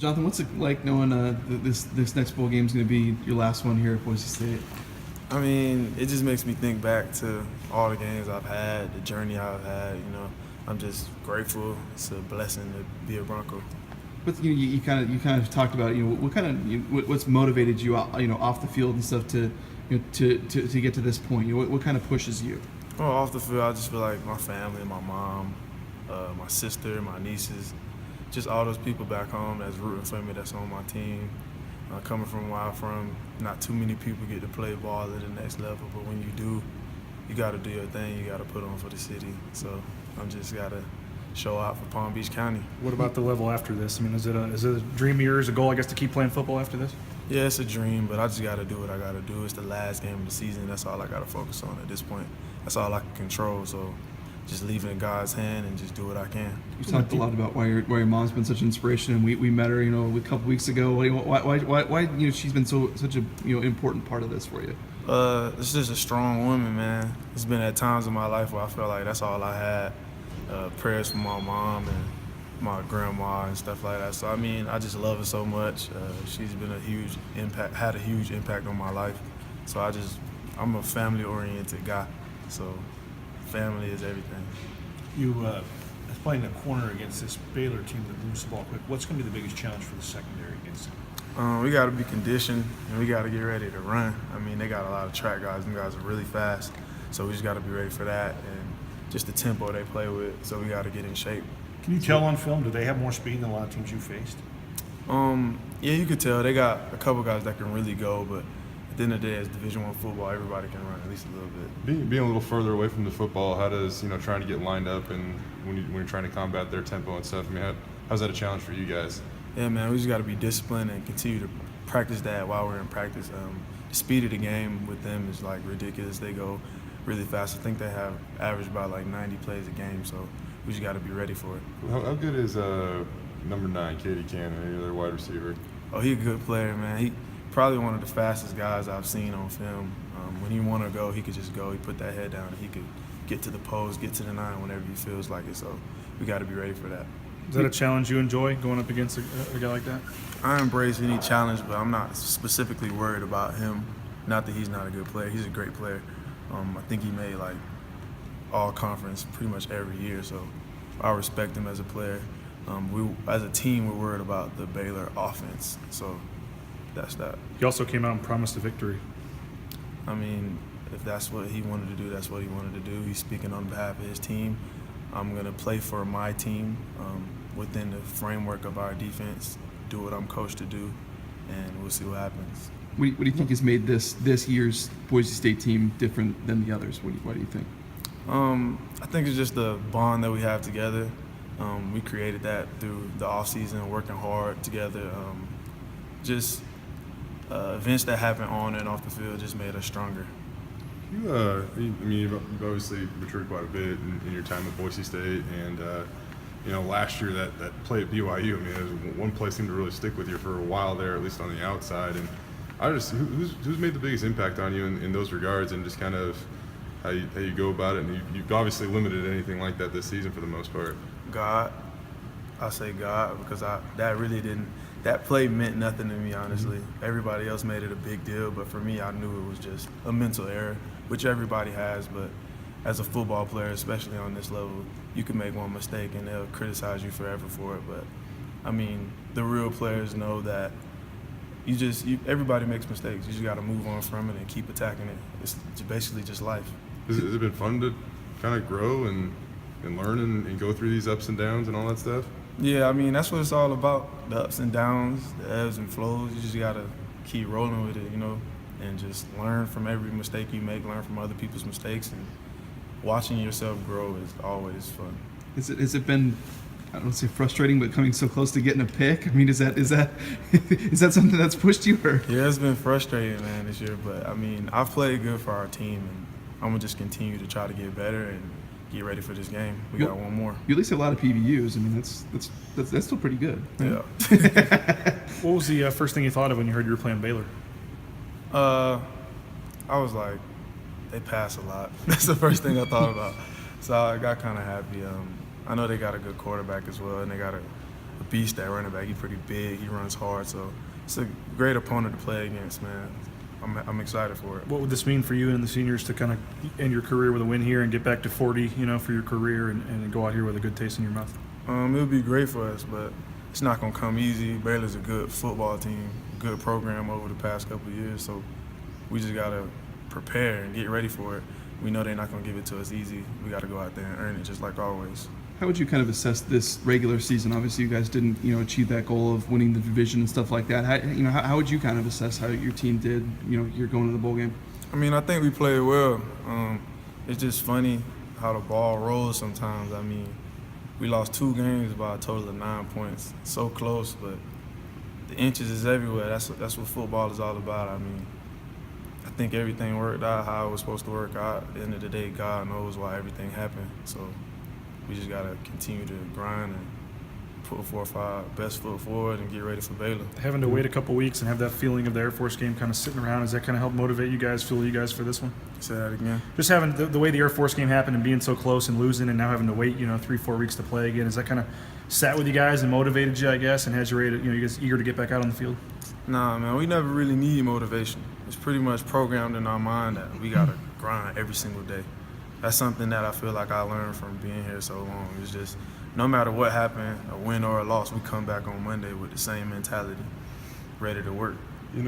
Jonathan, what's it like knowing this next bowl game is going to be your last one here at Boise State? I mean, it just makes me think back to all the games I've had, the journey I've had. I'm just grateful. It's a blessing to be a Bronco. But you kind of talked about what's motivated you off the field and stuff to get to this point. What kind of pushes you? Well, off the field, I just feel like my family, my mom, my sister, my nieces, just all those people back home that's rooting for me, that's on my team. Coming from where I'm from, not too many people get to play ball at the next level, but when you do, you got to do your thing. You got to put on for the city. So I'm just got to show out for Palm Beach County. What about the level after this? I mean, is it a dream of yours, a goal, I guess, to keep playing football after this? Yeah, it's a dream, but I just got to do what I got to do. It's the last game of the season. That's all I got to focus on at this point. That's all I can control. So just leave it in God's hand and just do what I can. You talked a lot about why your mom's been such an inspiration, and we met her, a couple weeks ago. Why she's been such a important part of this for you? It's just a strong woman, man. It's been at times in my life where I felt like that's all I had. Prayers from my mom and my grandma and stuff like that. So I mean, I just love her so much. She's been had a huge impact on my life. So I'm a family-oriented guy. So family is everything. You playing the corner against this Baylor team that moves the ball quick. What's going to be the biggest challenge for the secondary against them? We got to be conditioned, and we got to get ready to run. I mean, they got a lot of track guys. Them guys are really fast, so we just got to be ready for that and just the tempo they play with. So we got to get in shape. Can you tell on film, do they have more speed than a lot of teams you faced? Yeah, you could tell. They got a couple guys that can really go, but at the end of the day, it's Division I football. Everybody can run at least a little bit. Being a little further away from the football, how does trying to get lined up and when you're trying to combat their tempo and stuff? I mean, how's that a challenge for you guys? Yeah, man, we just got to be disciplined and continue to practice that while we're in practice. The speed of the game with them is like ridiculous. They go really fast. I think they have average about like 90 plays a game, so we just got to be ready for it. How good is number 9, Katie Cannon, their wide receiver? Oh, he's a good player, man. He probably one of the fastest guys I've seen on film. When he want to go, he could just go. He put that head down, and he could get to the post, get to the 9 whenever he feels like it. So we got to be ready for that. Is that a challenge you enjoy, going up against a guy like that? I embrace any challenge, but I'm not specifically worried about him. Not that he's not a good player. He's a great player. I think he made like all conference pretty much every year, so I respect him as a player. As a team, we're worried about the Baylor offense, so that's that. He also came out and promised a victory. I mean, if that's what he wanted to do, that's what he wanted to do. He's speaking on behalf of his team. I'm going to play for my team within the framework of our defense, do what I'm coached to do, and we'll see what happens. What do you think has made this year's Boise State team different than the others? What do you think? I think it's just the bond that we have together. We created that through the offseason, working hard together. Events that happen on and off the field just made us stronger. You've obviously matured quite a bit in your time at Boise State, and last year that play at BYU. I mean, it was one play seemed to really stick with you for a while there, at least on the outside. And who's made the biggest impact on you in those regards, and just kind of how you go about it? And you've obviously limited anything like that this season for the most part. God, I say God because that play meant nothing to me, honestly. Everybody else made it a big deal, but for me, I knew it was just a mental error, which everybody has, but as a football player, especially on this level, you can make one mistake and they'll criticize you forever for it. But, I mean, the real players know that everybody makes mistakes. You just got to move on from it and keep attacking it. It's basically just life. Has it been fun to kind of grow and learn and go through these ups and downs and all that stuff? Yeah, I mean, that's what it's all about, the ups and downs, the ebbs and flows. You just got to keep rolling with it, and just learn from every mistake you make, learn from other people's mistakes, and watching yourself grow is always fun. Has it been, I don't want to say frustrating, but coming so close to getting a pick? I mean, is that something that's pushed you? Or? Yeah, it's been frustrating, man, this year. But, I mean, I've played good for our team, and I'm going to just continue to try to get better and get ready for this game. We got one more. You at least have a lot of PBUs. I mean, that's still pretty good. Yeah. What was the first thing you thought of when you heard you were playing Baylor? I was like, they pass a lot. That's the first thing I thought about. So I got kind of happy. I know they got a good quarterback as well, and they got a a beast at running back. He's pretty big. He runs hard. So it's a great opponent to play against, man. I'm excited for it. What would this mean for you and the seniors to kind of end your career with a win here and get back to 40, for your career and go out here with a good taste in your mouth? It would be great for us, but it's not going to come easy. Baylor's a good football team, good program over the past couple of years, so we just got to prepare and get ready for it. We know they're not going to give it to us easy. We got to go out there and earn it just like always. How would you kind of assess this regular season? Obviously, you guys didn't, achieve that goal of winning the division and stuff like that. How would you kind of assess how your team did? You're going to the bowl game. I mean, I think we played well. It's just funny how the ball rolls sometimes. I mean, we lost 2 games by a total of 9 points. So close, but the inches is everywhere. That's what football is all about. I mean, I think everything worked out how it was supposed to work out. At the end of the day, God knows why everything happened. So we just got to continue to grind and put forth our best foot forward and get ready for Baylor. Having to wait a couple weeks and have that feeling of the Air Force game kind of sitting around, does that kind of help motivate you guys, fuel you guys for this one? Say that again. Just having the way the Air Force game happened and being so close and losing and now having to wait, 3-4 weeks to play again, is that kind of sat with you guys and motivated you, I guess, and has you ready to, you guys eager to get back out on the field? Nah, man, we never really need motivation. It's pretty much programmed in our mind that we got to grind every single day. That's something that I feel like I learned from being here so long. It's just no matter what happened, a win or a loss, we come back on Monday with the same mentality, ready to work. You